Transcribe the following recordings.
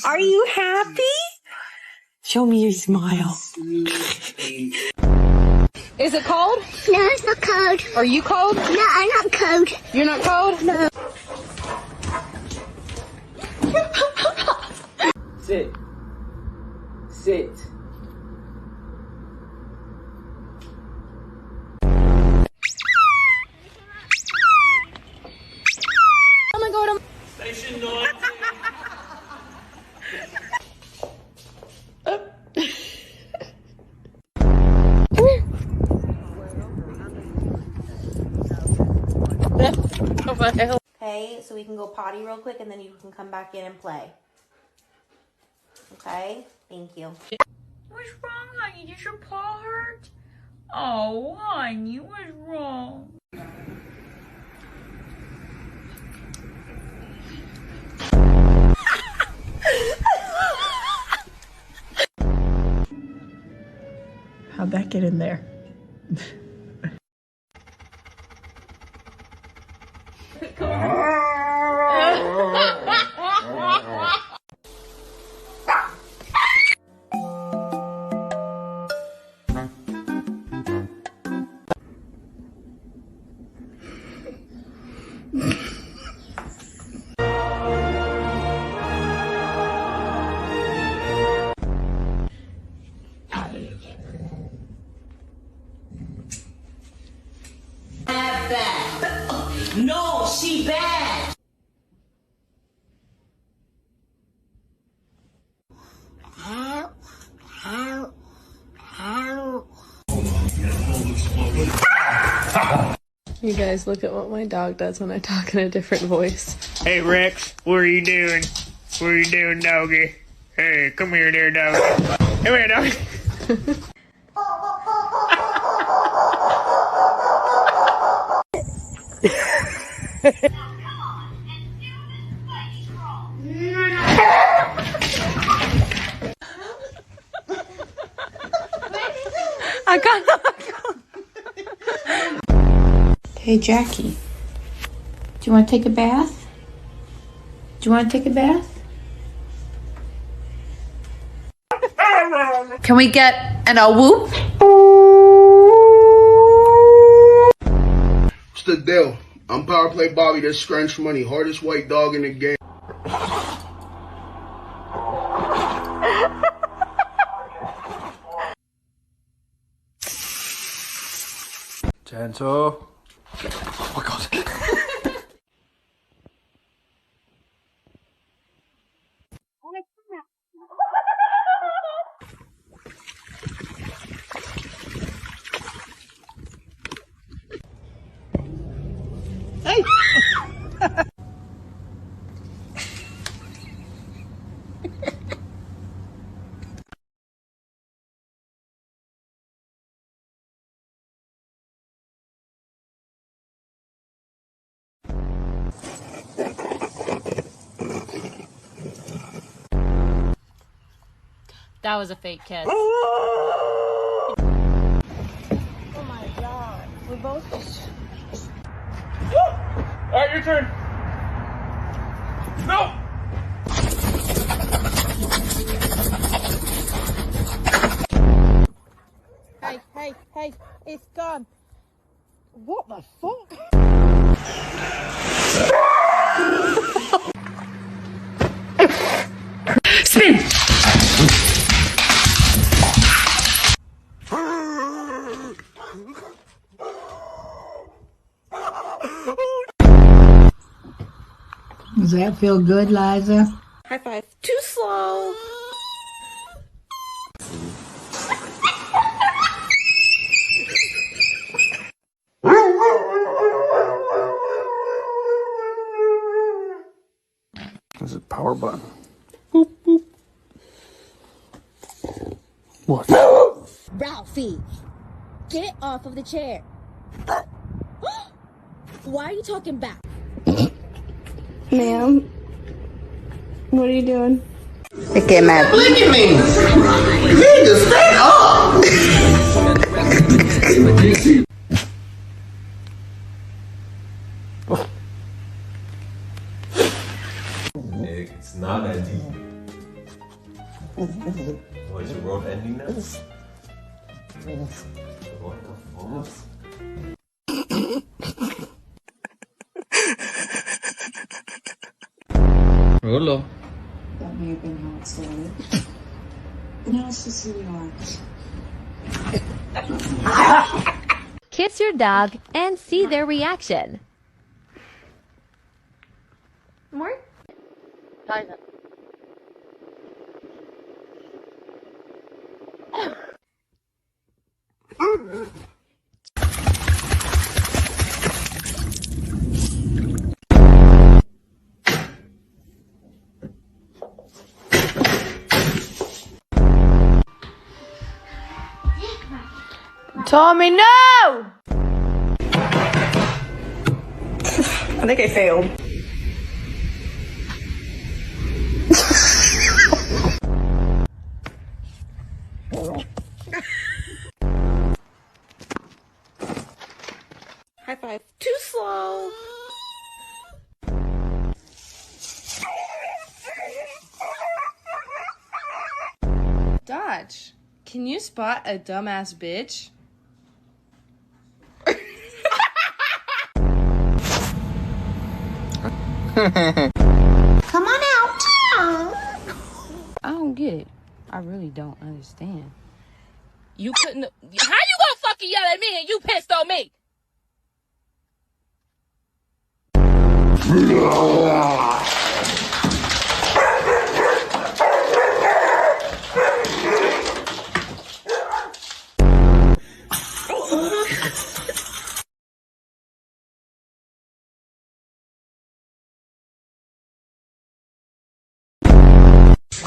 Are you happy? Show me your smile. Is it cold? No, it's not cold. Are you cold? No, I'm not cold. You're not cold? No. Sit. Sit. I'm gonna go to Station 9. Okay, so we can go potty real quick and then you can come back in and play. Okay, thank you. What's wrong, honey? Does your paw hurt? Oh, honey, what's wrong? How'd that get in there? No, she bad. Help. Help. Help. You guys, look at what my dog does when I talk in a different voice. Hey Rex, what are you doing? What are you doing, doggy? Hey, come here there, doggy. Come here, doggy. I got Hey Jackie, do you want to take a bath? Do you want to take a bath? Can we get an a whoop? What's the deal? I'm Power Play Bobby, that's Scrunch Money, hardest white dog in the game. Gentle. Oh my god. Hey! That was a fake kiss. Oh my god. We both just... Alright, your turn. No! Hey, it's gone. What the fuck? Spin. Does that feel good, Liza? high five. Too slow. This is a power button. Boop, boop. What? Ralphie, get off of the chair. Why are you talking back? Ma'am, what are you doing? Look at my... Look at me! Nigga, stand up! It's not that deep. Oh, is the world ending now? What the fuck? Hello. That may have been how it started. Now it's just who we are. Kiss your dog and see their reaction. More? Tommy, no! I think I failed. High five. Too slow. Dodge, can you spot a dumbass bitch? Come on out. I don't get it. I really don't understand. You couldn't. How you gonna fucking yell at me and you pissed on me?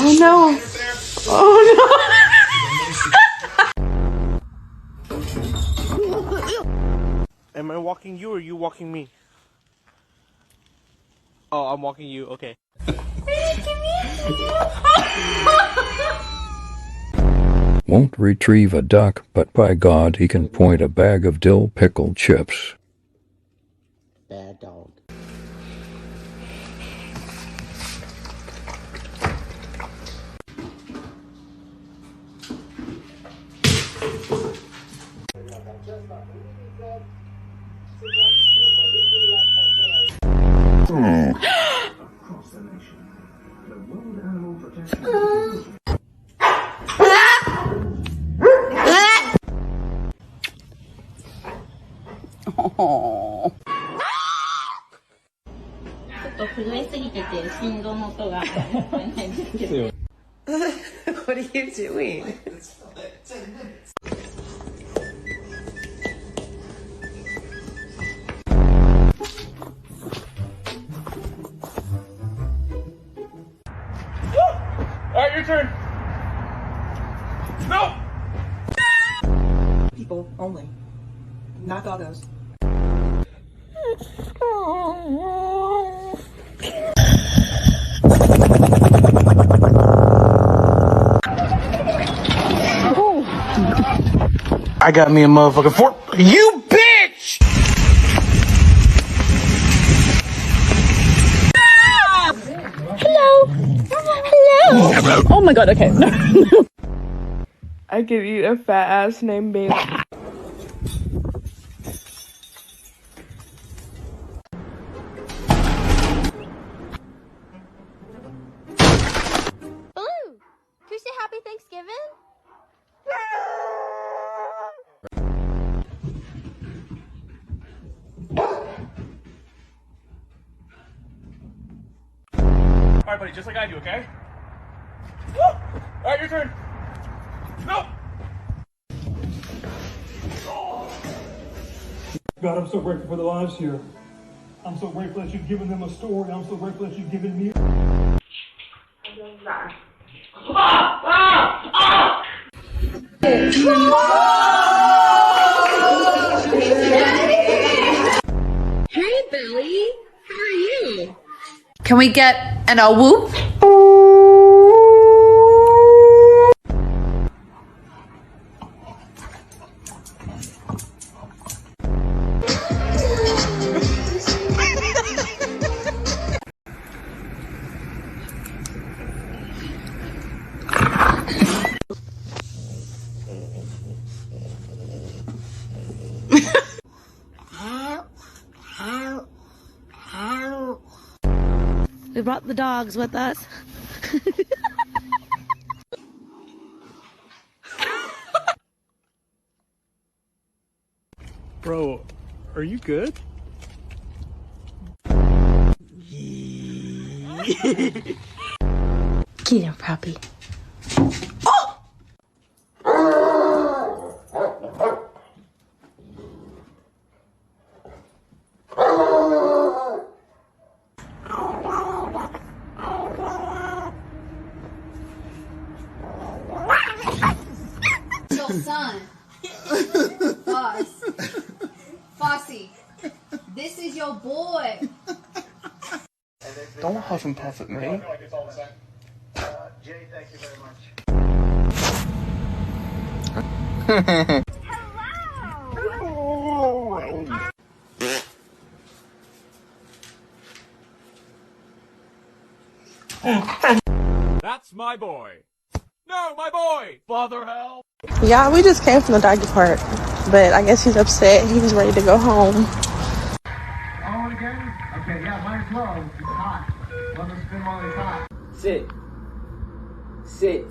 Oh no. Oh no. Am I walking you or you walking me? Oh, I'm walking you. Okay. Won't retrieve a duck, but by God, he can point a bag of dill pickle chips. Bad dog. What are you doing? Alright, your turn. No! People only. Not doggos. I got me a motherfucking fork. You bitch! Hello. Hello. Oh my god, okay. I could eat a fat ass named Bailey. Blue, can you say Happy Thanksgiving? Alright, buddy, just like I do, okay? Alright, your turn. No! God, I'm so grateful for the lives here. I'm so grateful that you've given them a story. I'm so grateful that you've given me. Hey, Billy. How are you? Can we get an a whoop? brought the dogs with us. Bro, are you good? Get him, puppy. Yo, son. Boss. Fossey. This is your boy. Don't huff and puff at me. Jay, thank you very much. That's my boy. No, my boy! Father help! Yeah, we just came from the doggy park, but I guess he's upset. He was ready to go home. Oh, again? Okay, yeah, might as well. It's hot. Let us spin while it's hot. Sit. Sit.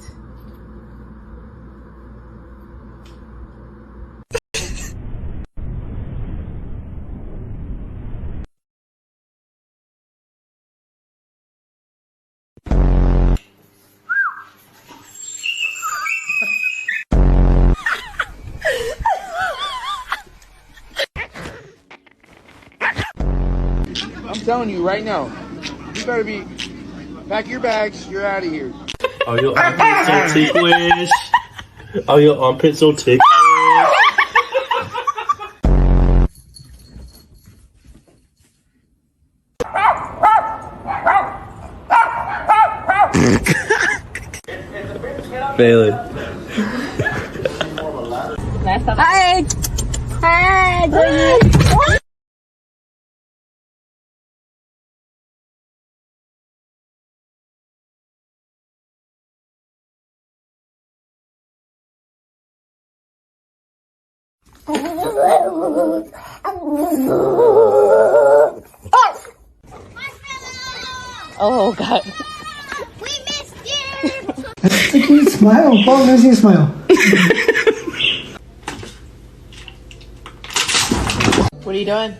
I'm telling you right now, you better be. Pack your bags, you're out of here. Are your armpits so ticklish? Are your armpits so ticklish? Bailey. Hi! Hi! Oh God. We missed you. I can't smile. Paul knows you smile. What are you doing?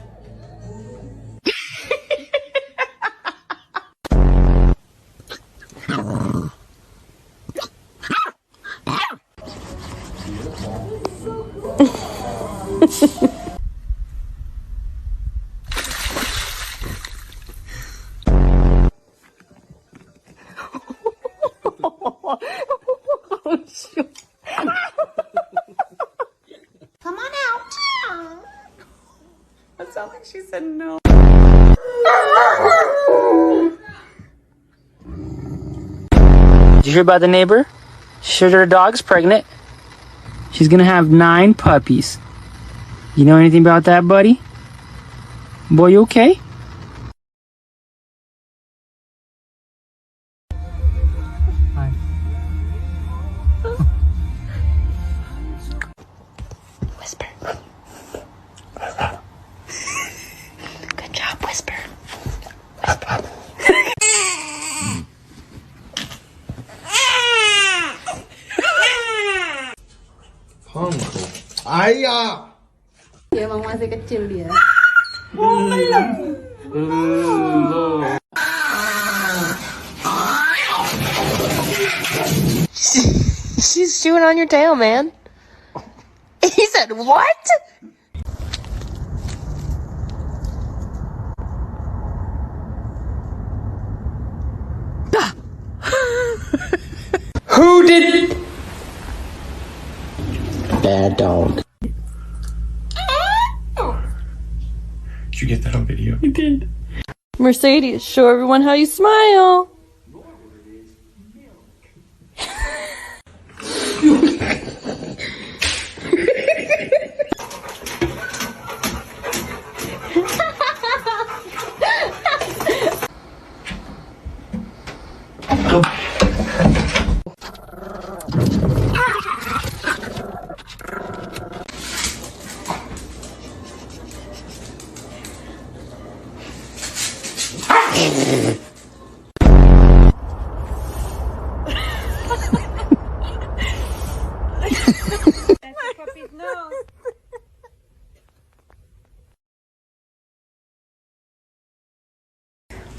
Come on out. That sounds like she said no. Did you hear about the neighbor? She said her dog's pregnant. She's gonna have 9 puppies. You know anything about that, buddy? Boy, you okay? Whisper. Good job, whisper. Whisper. Ayah. Dia memang masih kecil dia. She's chewing on your tail, man. He said, what? Who did? Bad dog. Did you get that on video? You did. Mercedes, show everyone how you smile.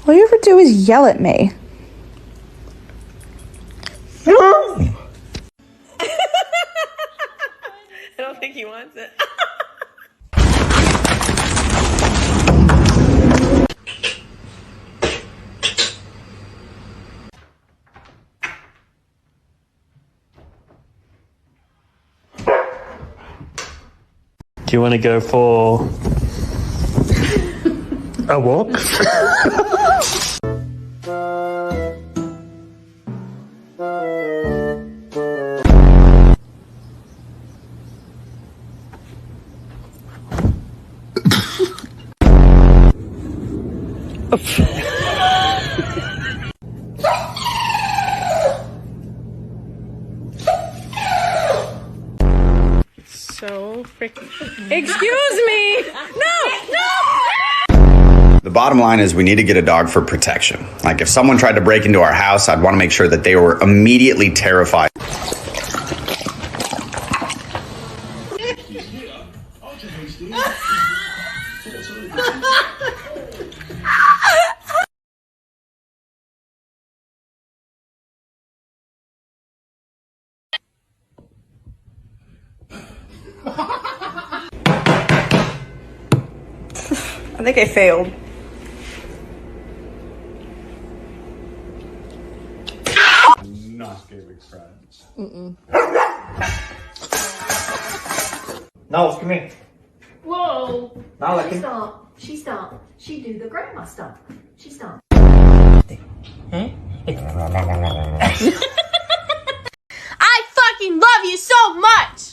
All you ever do is yell at me. I don't think he wants it. Do you want to go for a walk? So freaking. Excuse me! No! The bottom line is we need to get a dog for protection. Like if someone tried to break into our house, I'd want to make sure that they were immediately terrified. I think I failed. Not giving friends. No, come here. Whoa. Now She look. stomp. She stomp. She do the grandma stomp. She stomp. I fucking love you so much!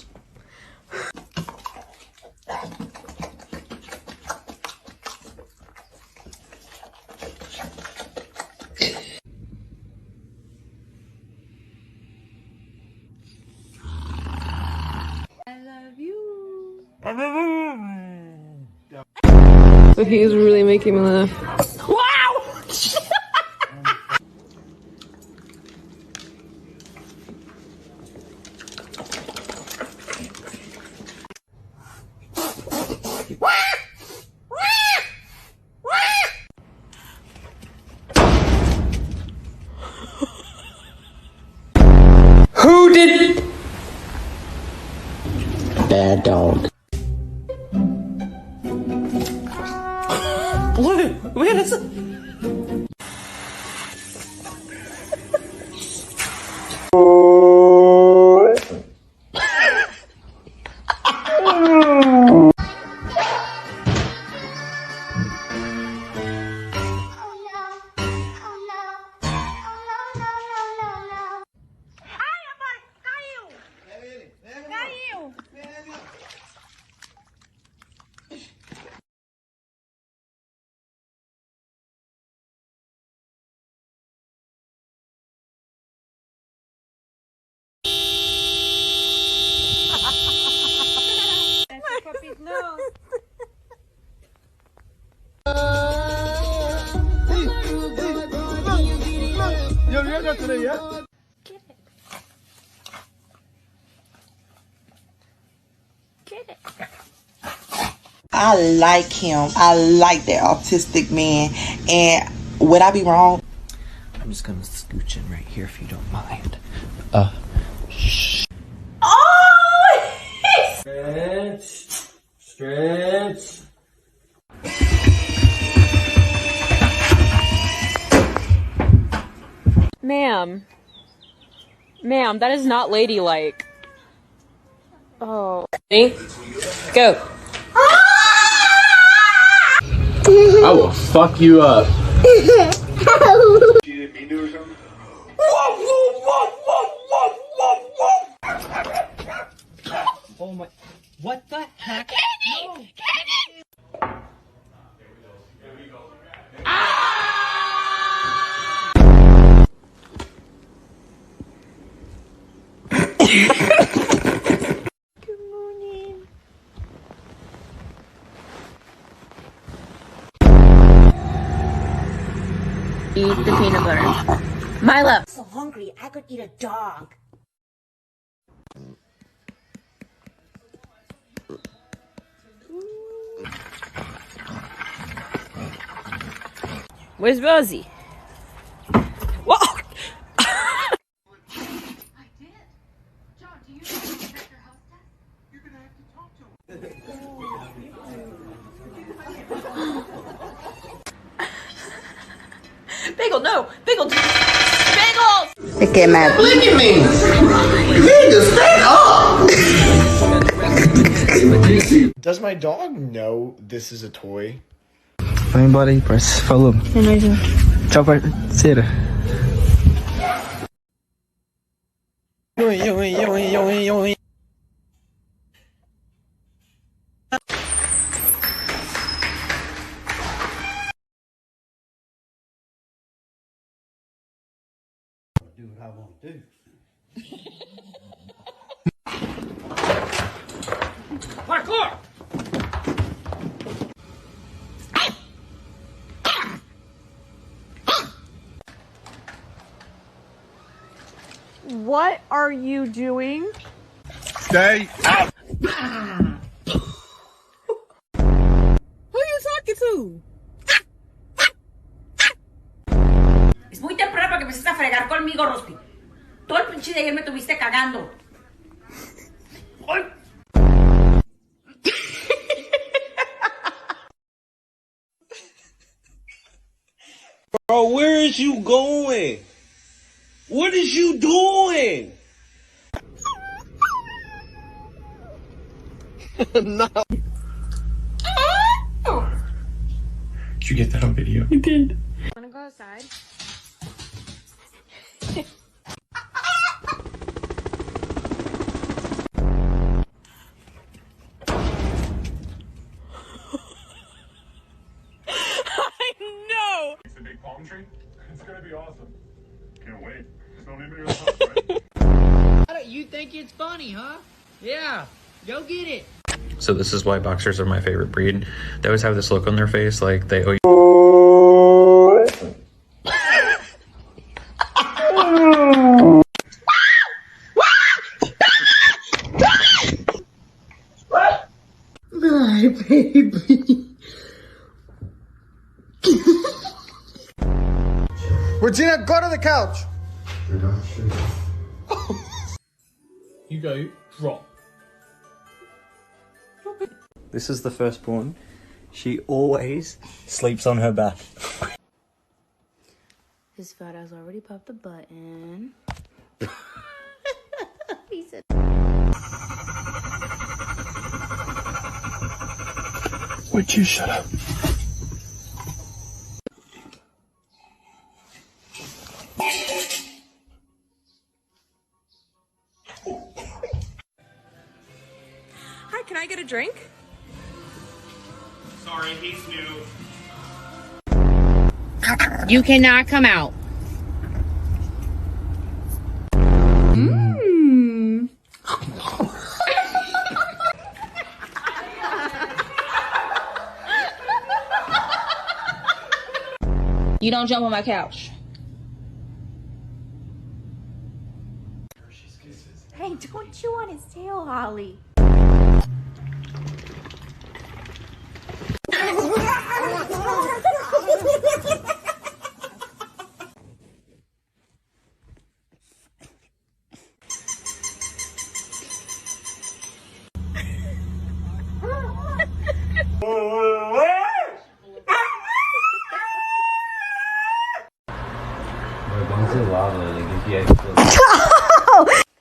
But he's really making me laugh. Wow! Who did? Bad dog. Wait a second. Yo, you're not today, yeah? I like him. I like that autistic man. And would I be wrong? I'm just gonna scooch in right here if you don't mind. Shh. Oh! Stretch. Stretch. Ma'am. Ma'am, that is not ladylike. Oh. Ready? Go. I will fuck you up. Oh my. What the heck? Kenny! Kenny! Good morning. Eat the peanut butter. My love. I'm so hungry, I could eat a dog. Where's Rosie? Whoa! Bagel, no! Bagel! Bagel! Look at my. Look at me! Nigga, stand up! Does my dog know this is a toy? Anybody press follow. Chopper, zero. Do what I want to do. Parkour! What are you doing? Stay out! Who are you talking to? Es muy temprano para que empieces a fregar conmigo, Rospi. Todo el pinche de ayer me tuviste cagando. ¡Ay! Bro, where is you going? What is you doing? No. Did you get that on video? I did. Wanna go outside? It's a big palm tree. It's gonna be awesome. Can't wait. So anybody else, right? You think it's funny, huh? Yeah, go get it. So this is why boxers are my favorite breed. They always have this look on their face like they owe you. My baby. Regina, go to the couch. You go, drop. This is the firstborn. She always sleeps on her back. His fat ass already popped the button. He said. Would you shut up? Hi, can I get a drink? Sorry, he's new. You cannot come out. You don't jump on my couch. Hey, don't chew on his tail, Holly.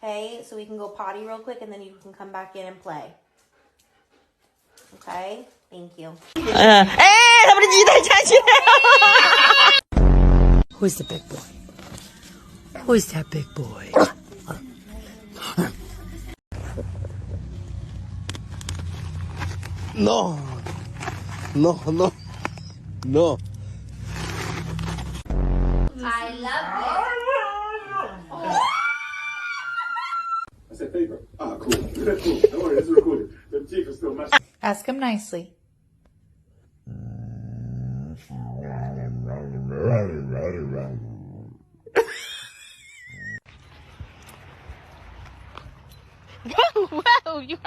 Okay, so we can go potty real quick and then you can come back in and play. Okay? Thank you. Who's the big boy? Who's that big boy? No. No, no. No. I love I said favor. Ah, cool. That's cool. Don't worry, it's recorded. The chief is still messing. Ask him nicely. Whoa, you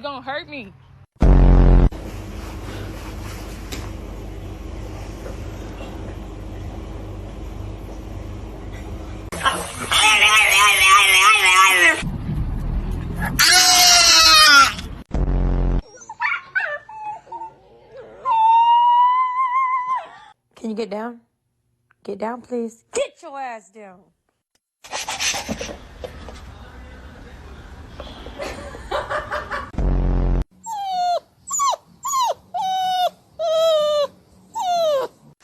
gonna hurt me. get down? Get down, please. Get your ass down.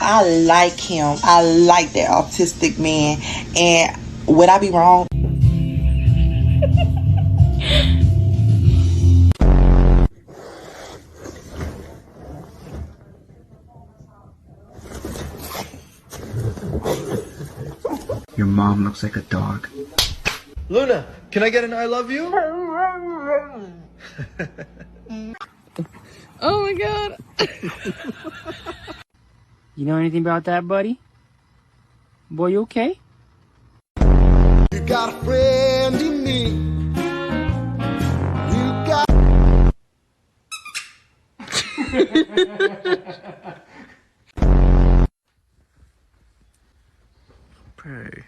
I like him. I like that autistic man. And would I be wrong? Your mom looks like a dog. Luna, can I get an I love you? Oh my god. You know anything about that, buddy? Boy, you okay? You got a friend in me. You got. Pray.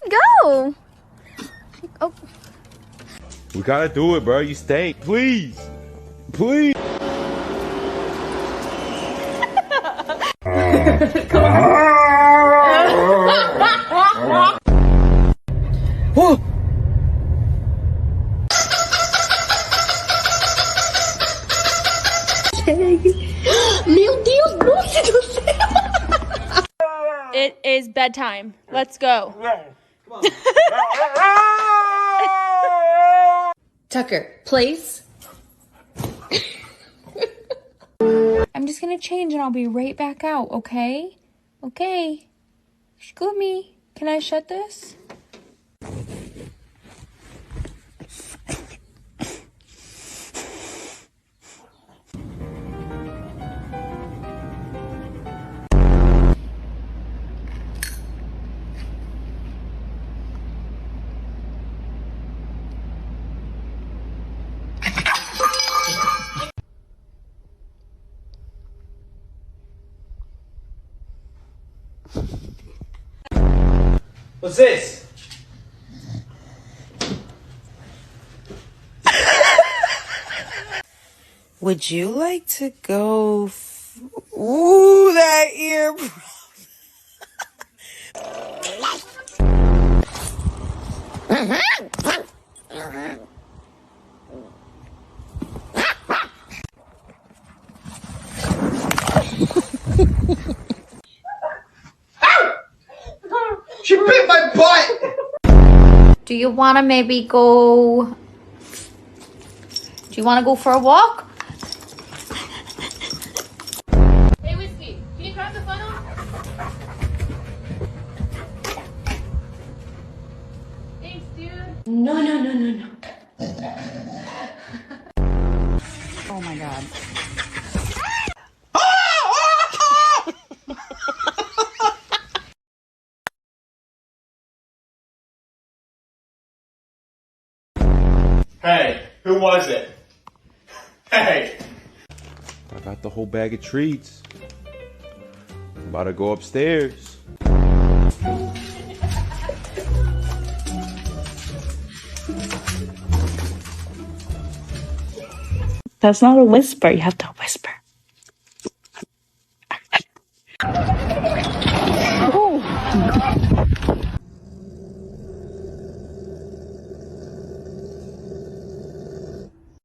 Go. Oh. We gotta do it, bro. You stay. Please. Please. Meu Deus, nossa do céu. It is bedtime. Let's go. Tucker, place. I'm just gonna change and I'll be right back out, okay? Okay. Excuse me. Can I shut this? What's this? Would you like to go? Ooh, that ear. She bit my butt! Do you want to maybe go... Do you want to go for a walk? Hey, Whiskey, can you grab the funnel? Thanks, dude. No. Oh my god. Hey, who was it? Hey! I got the whole bag of treats. I'm about to go upstairs. That's not a whisper. You have to whisper.